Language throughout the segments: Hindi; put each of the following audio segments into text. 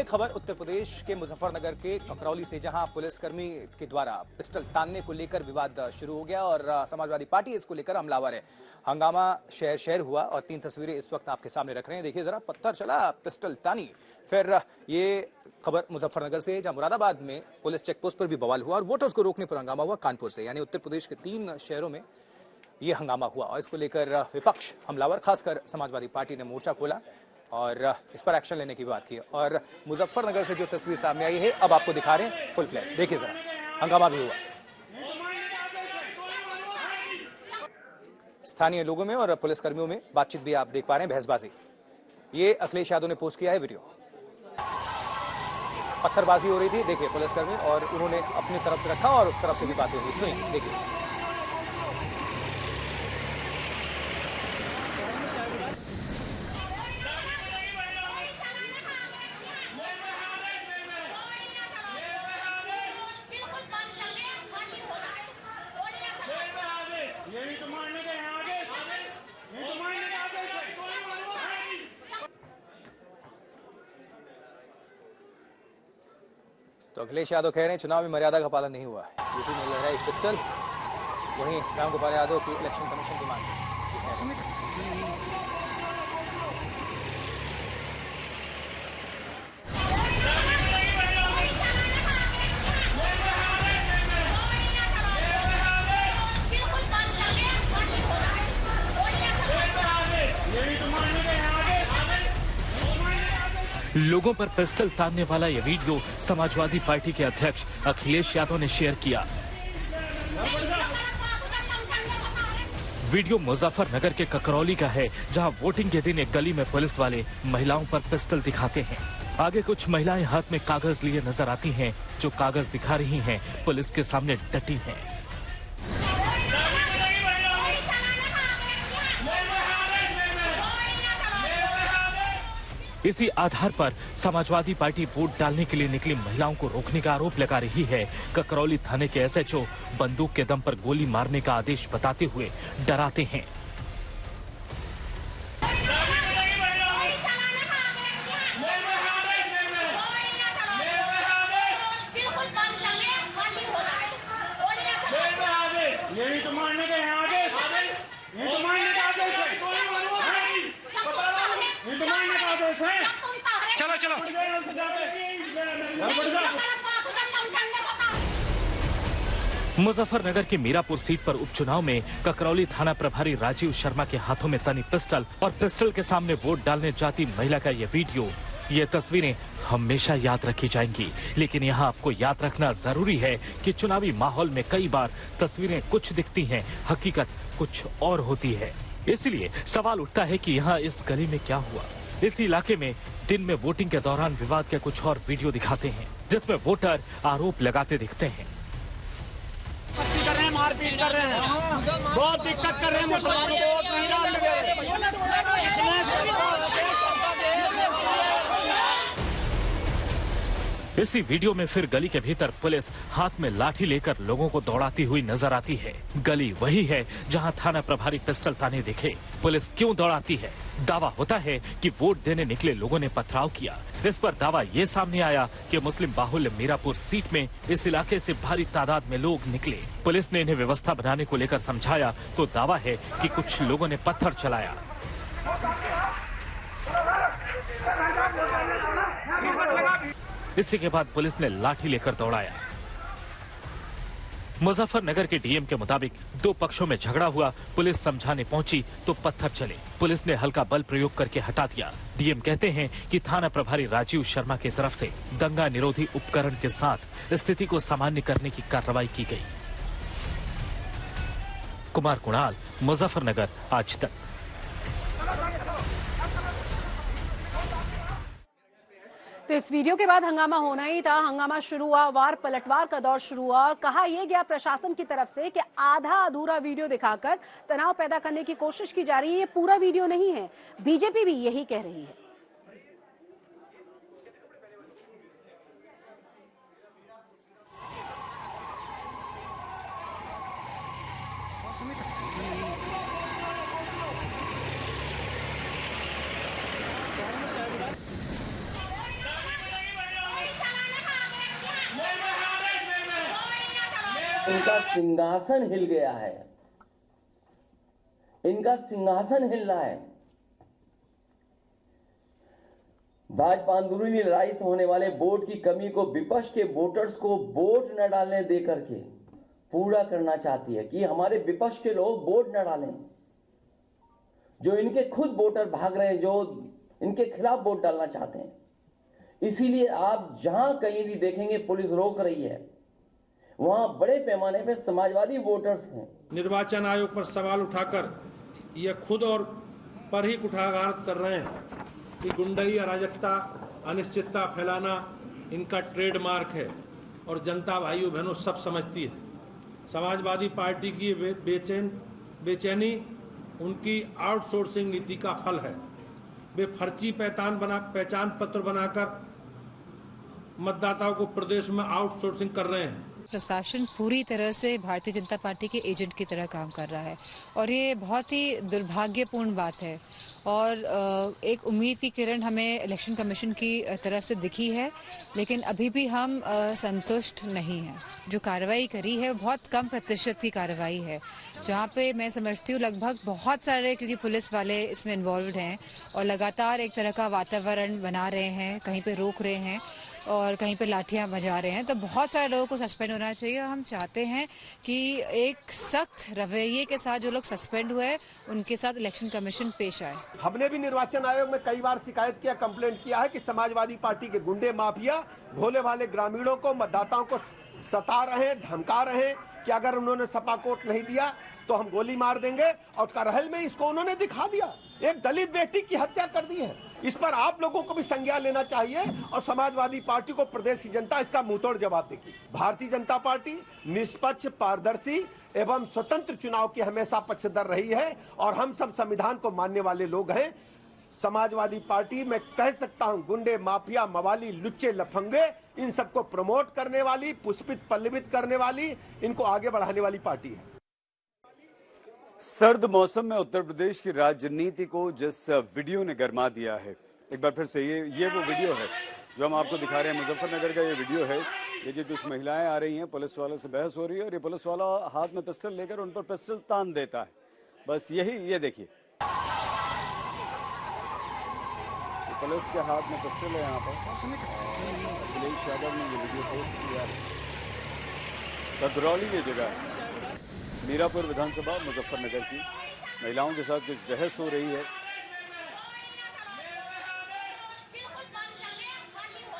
ये खबर उत्तर प्रदेश के मुजफ्फरनगर के ककरौली से, जहां पुलिसकर्मी के द्वारा पिस्टल तानने को लेकर विवाद शुरू हो गया और समाजवादी पार्टी इसको लेकर हमलावर है। हंगामा शहर शहर हुआ और 3 तस्वीरें इस वक्त आपके सामने रख रहे हैं। देखिए जरा, पत्थर चला, पिस्टल तानी। फिर ये खबर मुजफ्फरनगर से, जहां मुरादाबाद में पुलिस चेकपोस्ट पर भी बवाल हुआ और वोटर्स को रोकने पर हंगामा हुआ। कानपुर से, यानी उत्तर प्रदेश के 3 शहरों में ये हंगामा हुआ और इसको लेकर विपक्ष, हमलावर, खासकर समाजवादी पार्टी ने मोर्चा खोला और इस पर एक्शन लेने की बात की। और मुजफ्फरनगर से जो तस्वीर सामने आई है अब आपको दिखा रहे हैं फुल फ्लैश। देखिए जरा, हंगामा भी हुआ स्थानीय लोगों में और पुलिसकर्मियों में, बातचीत भी आप देख पा रहे हैं, बहसबाजी। ये अखिलेश यादव ने पोस्ट किया है वीडियो। पत्थरबाजी हो रही थी, देखिए पुलिसकर्मी, और उन्होंने अपनी तरफ से रखा और उस तरफ से भी बातें हुई। सुनिए, देखिए। तो अखिलेश यादव कह रहे हैं चुनाव में मर्यादा का पालन नहीं हुआ है। यूपी में लहराई पिस्टल, वहीं रामगोपाल यादव की इलेक्शन कमीशन की मांग। लोगों पर पिस्टल तानने वाला यह वीडियो समाजवादी पार्टी के अध्यक्ष अखिलेश यादव ने शेयर किया। वीडियो मुजफ्फरनगर के ककरौली का है, जहां वोटिंग के दिन एक गली में पुलिस वाले महिलाओं पर पिस्टल दिखाते हैं। आगे कुछ महिलाएं हाथ में कागज लिए नजर आती हैं, जो कागज दिखा रही हैं, पुलिस के सामने डटी हैं। इसी आधार पर समाजवादी पार्टी वोट डालने के लिए निकली महिलाओं को रोकने का आरोप लगा रही है। ककरौली थाने के एसएचओ बंदूक के दम पर गोली मारने का आदेश बताते हुए डराते हैं। चलो चलो। मुजफ्फरनगर की मीरापुर सीट पर उपचुनाव में ककरौली थाना प्रभारी राजीव शर्मा के हाथों में तनी पिस्टल और पिस्टल के सामने वोट डालने जाती महिला का ये वीडियो, ये तस्वीरें हमेशा याद रखी जाएंगी। लेकिन यहाँ आपको याद रखना जरूरी है कि चुनावी माहौल में कई बार तस्वीरें कुछ दिखती हैं, हकीकत कुछ और होती है। इसलिए सवाल उठता है कि यहाँ इस गली में क्या हुआ। इस इलाके में दिन में वोटिंग के दौरान विवाद के कुछ और वीडियो दिखाते हैं, जिसमें वोटर आरोप लगाते दिखते हैं। मारपीट कर रहे हैं, बहुत दिक्कत कर रहे हैं, मुसलमानों को वोट नहीं डालने दे रहे। इसी वीडियो में फिर गली के भीतर पुलिस हाथ में लाठी लेकर लोगों को दौड़ाती हुई नजर आती है। गली वही है जहां थाना प्रभारी पिस्टल ताने दिखे। पुलिस क्यों दौड़ाती है? दावा होता है कि वोट देने निकले लोगों ने पथराव किया। इस पर दावा ये सामने आया कि मुस्लिम बाहुल्य मीरापुर सीट में इस इलाके से भारी तादाद में लोग निकले। पुलिस ने इन्हें व्यवस्था बनाने को लेकर समझाया तो दावा है कि कुछ लोगों ने पत्थर चलाया। इसी के बाद पुलिस ने लाठी लेकर दौड़ाया। मुजफ्फरनगर के डीएम के मुताबिक 2 पक्षों में झगड़ा हुआ। पुलिस समझाने पहुंची तो पत्थर चले। पुलिस ने हल्का बल प्रयोग करके हटा दिया। डीएम कहते हैं कि थाना प्रभारी राजीव शर्मा की तरफ से दंगा निरोधी उपकरण के साथ स्थिति को सामान्य करने की कार्रवाई की गई। कुमार कुणाल, मुजफ्फरनगर, आज तक। तो इस वीडियो के बाद हंगामा होना ही था। हंगामा शुरू हुआ, वार पलटवार का दौर शुरू हुआ और कहा यह गया प्रशासन की तरफ से कि आधा अधूरा वीडियो दिखाकर तनाव पैदा करने की कोशिश की जा रही है। ये पूरा वीडियो नहीं है। बीजेपी भी यही कह रही है। इनका सिंहासन हिल गया है, इनका सिंहासन हिल रहा है। भाजपा अंदरूनी लड़ाई से होने वाले वोट की कमी को विपक्ष के वोटर्स को वोट न डालने दे करके पूरा करना चाहती है कि हमारे विपक्ष के लोग वोट न डालें। जो इनके खुद वोटर भाग रहे हैं, जो इनके खिलाफ वोट डालना चाहते हैं। इसीलिए आप जहां कहीं भी देखेंगे पुलिस रोक रही है, वहां बड़े पैमाने पे समाजवादी वोटर्स हैं। निर्वाचन आयोग पर सवाल उठाकर ये खुद और पर ही कुठाराघात कर रहे हैं कि गुंडई, अराजकता, अनिश्चितता फैलाना इनका ट्रेडमार्क है और जनता भाइयों बहनों सब समझती है। समाजवादी पार्टी की बेचैनी उनकी आउटसोर्सिंग नीति का फल है। वे फर्जी पहचान पत्र बनाकर मतदाताओं को प्रदेश में आउटसोर्सिंग कर रहे हैं। प्रशासन पूरी तरह से भारतीय जनता पार्टी के एजेंट की तरह काम कर रहा है और ये बहुत ही दुर्भाग्यपूर्ण बात है। और एक उम्मीद की किरण हमें इलेक्शन कमीशन की तरफ से दिखी है, लेकिन अभी भी हम संतुष्ट नहीं हैं। जो कार्रवाई करी है बहुत कम प्रतिशत की कार्रवाई है, जहाँ पे मैं समझती हूँ लगभग बहुत सारे, क्योंकि पुलिस वाले इसमें इन्वॉल्व हैं और लगातार एक तरह का वातावरण बना रहे हैं, कहीं पे रोक रहे हैं और कहीं पे लाठियां बजा रहे हैं। तो बहुत सारे लोगों को सस्पेंड होना चाहिए। हम चाहते हैं कि एक सख्त रवैये के साथ जो लोग सस्पेंड हुए उनके साथ इलेक्शन कमीशन पेश आए। हमने भी निर्वाचन आयोग में कई बार शिकायत किया, कंप्लेंट किया है कि समाजवादी पार्टी के गुंडे माफिया भोले भाले ग्रामीणों को, मतदाताओं को सता रहे हैं, धमका रहे हैं कि अगर उन्होंने सपा कोट नहीं दिया तो हम गोली मार देंगे। और करहल में इसको उन्होंने दिखा दिया, एक दलित बेटी की हत्या कर दी है। इस पर आप लोगों को भी संज्ञान लेना चाहिए और समाजवादी पार्टी को प्रदेश की जनता इसका मुंहतोड़ जवाब देगी। भारतीय जनता पार्टी निष्पक्ष, पारदर्शी एवं स्वतंत्र चुनाव की हमेशा पक्षधर रही है और हम सब संविधान को मानने वाले लोग हैं। समाजवादी पार्टी मैं कह सकता हूं गुंडे, माफिया, मवाली, लुच्चे, लफंगे, इन सबको प्रमोट करने वाली, पुष्पित पल्लवित करने वाली, इनको आगे बढ़ाने वाली पार्टी है। सर्द मौसम में उत्तर प्रदेश की राजनीति को जिस वीडियो ने गरमा दिया है, एक बार फिर से ये वो वीडियो है जो हम आपको दिखा रहे हैं। मुजफ्फरनगर का ये वीडियो है। देखिए कुछ महिलाएं आ रही हैं, पुलिस वालों से बहस हो रही है और ये पुलिस वाला हाथ में पिस्टल लेकर उन पर पिस्टल तान देता है। बस यही, ये देखिए पुलिस के हाथ में पिस्टल है यहाँ पर। अखिलेश यादव ने ये वीडियो पोस्ट किया है। ककरौली ये जगह है, मीरापुर विधानसभा मुजफ्फरनगर की। महिलाओं के साथ कुछ बहस हो रही है।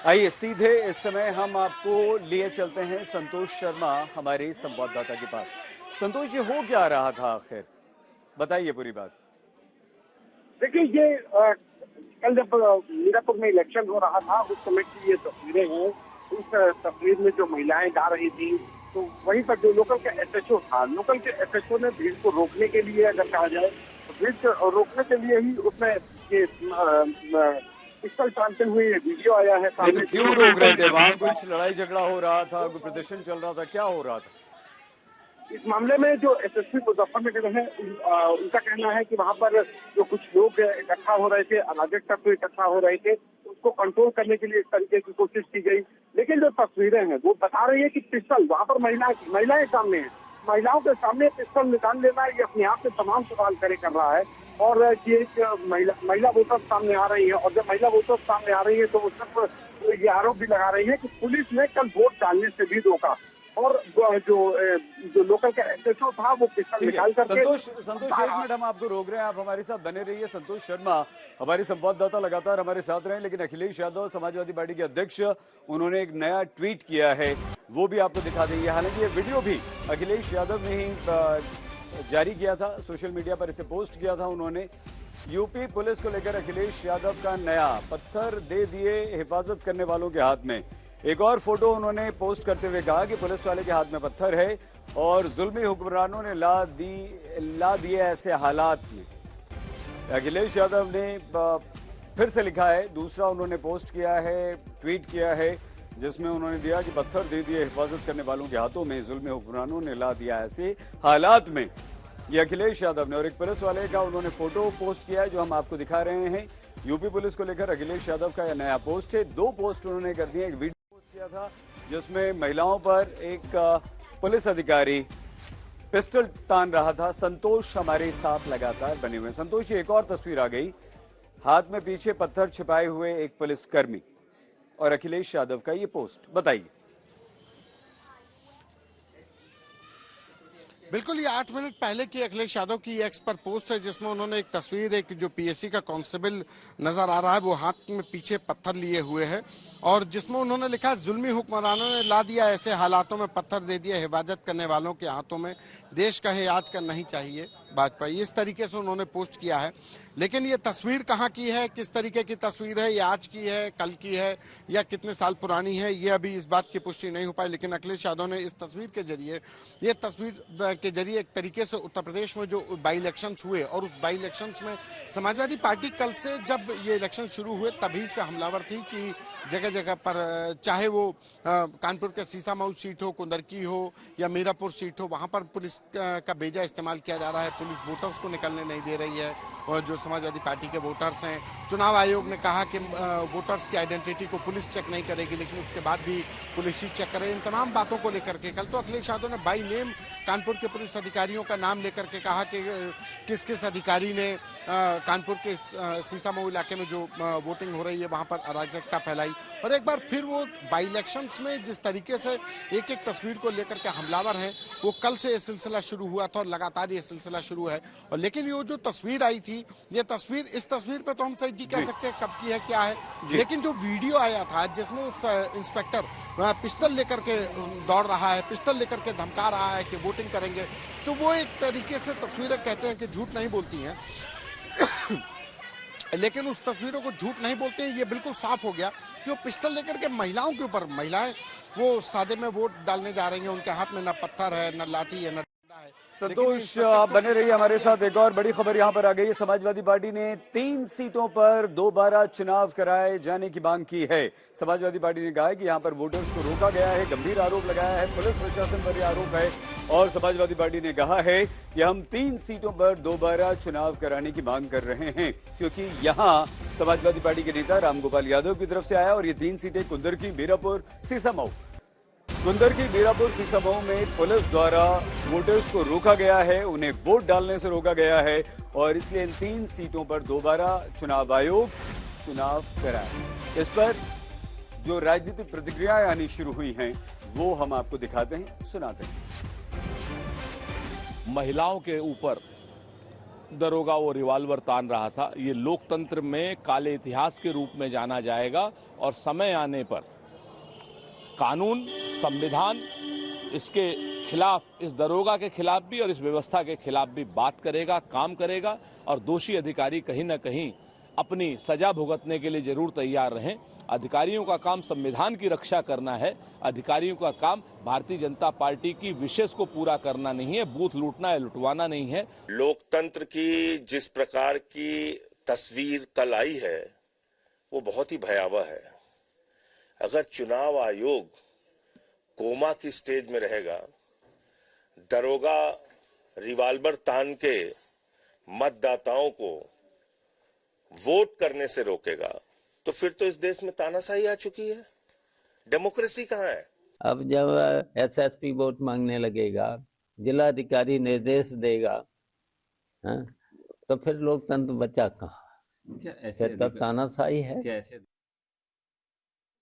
आइए सीधे इस समय हम आपको लिए चलते हैं संतोष शर्मा हमारे संवाददाता के पास। संतोष, ये हो क्या रहा था आखिर, बताइए पूरी बात। देखिए, ये कल जब मीरापुर में इलेक्शन हो रहा था उस समय की ये तस्वीरें हैं। उस तस्वीर में जो महिलाएं जा रही थी, तो वहीं पर जो लोकल का एसएचओ था, लोकल के एसएचओ ने भीड़ को रोकने के लिए, अगर कहा जाए तो भीड़ को रोकने के लिए ही उसमें ये पिस्टल टानते हुए ये वीडियो आया है। तो क्यों रोक रहे थे? वहाँ कुछ लड़ाई झगड़ा हो रहा था, कोई प्रदर्शन चल रहा था, क्या हो रहा था? इस मामले में जो एसएसपी मुजफ्फरनगर है उनका कहना है कि वहाँ पर जो कुछ लोग इकट्ठा हो रहे थे, अराजक तत्व इकट्ठा हो रहे थे, उसको कंट्रोल करने के लिए इस तरीके की कोशिश की गई। लेकिन जो तस्वीरें हैं वो बता रही है कि पिस्टल वहाँ पर महिलाएं सामने हैं, महिलाओं के सामने पिस्टल निकाल लेना ये अपने आप से तमाम सवाल खड़े कर रहा है। और ये एक महिला वोटर सामने आ रही है और जब महिला वोटर सामने आ रही है तो उस पर ये आरोप भी लगा रही है कि पुलिस ने कल वोट डालने से भी रोका और जो लोकल का एसएचओ था वो पिस्टल निकाल कर। संतोष एक मिनट, हम आपको रोक रहे हैं, आप हमारे साथ बने रहिए। संतोष शर्मा हमारे संवाददाता लगातार हमारे साथ रहे। लेकिन अखिलेश यादव समाजवादी पार्टी के अध्यक्ष, उन्होंने एक नया ट्वीट किया है, वो भी आपको दिखा देंगे। हालांकि ये वीडियो भी अखिलेश यादव ने ही जारी किया था, सोशल मीडिया पर इसे पोस्ट किया था उन्होंने। यूपी पुलिस को लेकर अखिलेश यादव का नया, पत्थर दे दिए हिफाजत करने वालों के हाथ में। एक और फोटो उन्होंने पोस्ट करते हुए कहा कि पुलिस वाले के हाथ में पत्थर है और जुल्मी हुक्मरानों ने ला दिए ऐसे हालात किए। अखिलेश यादव ने फिर से लिखा है, दूसरा उन्होंने पोस्ट किया है, ट्वीट किया है, जिसमें उन्होंने दिया कि पत्थर दे दिए हिफाजत करने वालों के हाथों में, जुल्मी हुक्मरानों ने ला दिया ऐसे हालात में। ये अखिलेश यादव ने, और एक पुलिस वाले का उन्होंने फोटो पोस्ट किया है जो हम आपको दिखा रहे हैं। यूपी पुलिस को लेकर अखिलेश यादव का यह नया पोस्ट है। 2 पोस्ट उन्होंने कर दिए। एक वीडियो पोस्ट किया था जिसमें महिलाओं पर एक पुलिस अधिकारी पिस्टल तान रहा था। संतोष हमारे साथ लगातार बने हुए। संतोष, एक और तस्वीर आ गई, हाथ में पीछे पत्थर छिपाए हुए एक पुलिसकर्मी और अखिलेश यादव का ये पोस्ट, बताइए। बिल्कुल, ये 8 मिनट पहले की अखिलेश यादव की एक्स पर पोस्ट है, जिसमें उन्होंने एक तस्वीर, एक जो पीएससी का कांस्टेबल नजर आ रहा है वो हाथ में पीछे पत्थर लिए हुए है, और जिसमें उन्होंने लिखा, जुल्मी हुक्मरानों ने ला दिया ऐसे हालातों में पत्थर दे दिया हिफाजत करने वालों के हाथों में, देश कहे आज का नहीं चाहिए वाजपेयी। इस तरीके से उन्होंने पोस्ट किया है। लेकिन ये तस्वीर कहाँ की है, किस तरीके की तस्वीर है, ये आज की है, कल की है, या कितने साल पुरानी है, ये अभी इस बात की पुष्टि नहीं हो पाई। लेकिन अखिलेश यादव ने इस तस्वीर के जरिए, ये तस्वीर के जरिए एक तरीके से उत्तर प्रदेश में जो बाई इलेक्शंस हुए, और उस बाई इलेक्शंस में समाजवादी पार्टी कल से, जब ये इलेक्शन शुरू हुए तभी से हमलावर थी कि जगह जगह पर, चाहे वो कानपुर के सीसामऊ सीट हो, कुंदरकी हो, या मीरापुर सीट हो, वहां पर पुलिस का बेजा इस्तेमाल किया जा रहा है। पुलिस वोटर्स को निकलने नहीं दे रही है, और जो समाजवादी पार्टी के वोटर्स हैं, चुनाव आयोग ने कहा कि वोटर्स की आइडेंटिटी को पुलिस चेक नहीं करेगी, लेकिन उसके बाद भी पुलिस ही चेक करे। इन तमाम बातों को लेकर के कल तो अखिलेश यादव ने बाई नेम कानपुर के पुलिस अधिकारियों का नाम लेकर के कहा कि किस किस अधिकारी ने कानपुर के सीसामऊ इलाके में जो वोटिंग हो रही है वहां पर अराजकता फैलाई। और एक बार फिर वो बाई इलेक्शंस में जिस तरीके से एक एक तस्वीर को लेकर के हमलावर है, वो कल से ये सिलसिला शुरू हुआ था और लगातार ये सिलसिला शुरू है। और लेकिन ये जो तस्वीर आई थी, ये तस्वीर, इस तस्वीर पे तो हम सही जी कह सकते हैं कब की है, क्या है, लेकिन जो वीडियो आया था जिसमें उस इंस्पेक्टर पिस्टल लेकर के दौड़ रहा है, पिस्टल लेकर के धमका रहा है कि वोटिंग करेंगे, तो वो एक तरीके से तस्वीरें कहते हैं कि झूठ नहीं बोलती हैं लेकिन उस तस्वीरों को झूठ नहीं बोलते हैं। ये बिल्कुल साफ हो गया कि वो पिस्टल लेकर के महिलाओं के ऊपर, महिलाएं वो सादे में वोट डालने जा रही हैं, उनके हाथ में न पत्थर है, न लाठी है, न डंडा है। संतोष, आप बने रहिए हमारे साथ। एक और बड़ी खबर यहां पर आ गई है, समाजवादी पार्टी ने 3 सीटों पर दोबारा चुनाव कराए जाने की मांग की है। समाजवादी पार्टी ने कहा है कि यहां पर वोटर्स को रोका गया है, गंभीर आरोप लगाया है, पुलिस प्रशासन पर यह आरोप है, और समाजवादी पार्टी ने कहा है कि हम 3 सीटों पर दोबारा चुनाव कराने की मांग कर रहे हैं, क्योंकि यहां समाजवादी पार्टी के नेता रामगोपाल यादव की तरफ से आया, और ये 3 सीटें कुंदरकी, मीरापुर, सीसामऊ। कुंदरकी, मीरापुर, सीसामऊ में पुलिस द्वारा वोटर्स को रोका गया है, उन्हें वोट डालने से रोका गया है, और इसलिए इन 3 सीटों पर दोबारा चुनाव आयोग चुनाव कराए। इस पर जो राजनीतिक प्रतिक्रियाएं आनी शुरू हुई हैं, वो हम आपको दिखाते हैं, सुनाते हैं। महिलाओं के ऊपर दरोगा वो रिवॉल्वर तान रहा था, ये लोकतंत्र में काले इतिहास के रूप में जाना जाएगा, और समय आने पर कानून, संविधान इसके खिलाफ, इस दरोगा के खिलाफ भी और इस व्यवस्था के खिलाफ भी बात करेगा, काम करेगा, और दोषी अधिकारी कहीं न कहीं अपनी सजा भुगतने के लिए जरूर तैयार रहें। अधिकारियों का काम संविधान की रक्षा करना है, अधिकारियों का काम भारतीय जनता पार्टी की विशेष को पूरा करना नहीं है, बूथ लूटना या लुटवाना नहीं है। लोकतंत्र की जिस प्रकार की तस्वीर कल आई है वो बहुत ही भयावह है। अगर चुनाव आयोग कोमा की स्टेज में रहेगा, दरोगा रिवॉल्वर तान के मतदाताओं को वोट करने से रोकेगा, तो फिर तो इस देश में तानाशाही आ चुकी है। डेमोक्रेसी कहाँ है? अब जब एसएसपी वोट मांगने लगेगा, जिलाधिकारी निर्देश देगा, तो फिर लोकतंत्र बचा कहाँ? फिर तब तानाशाही है।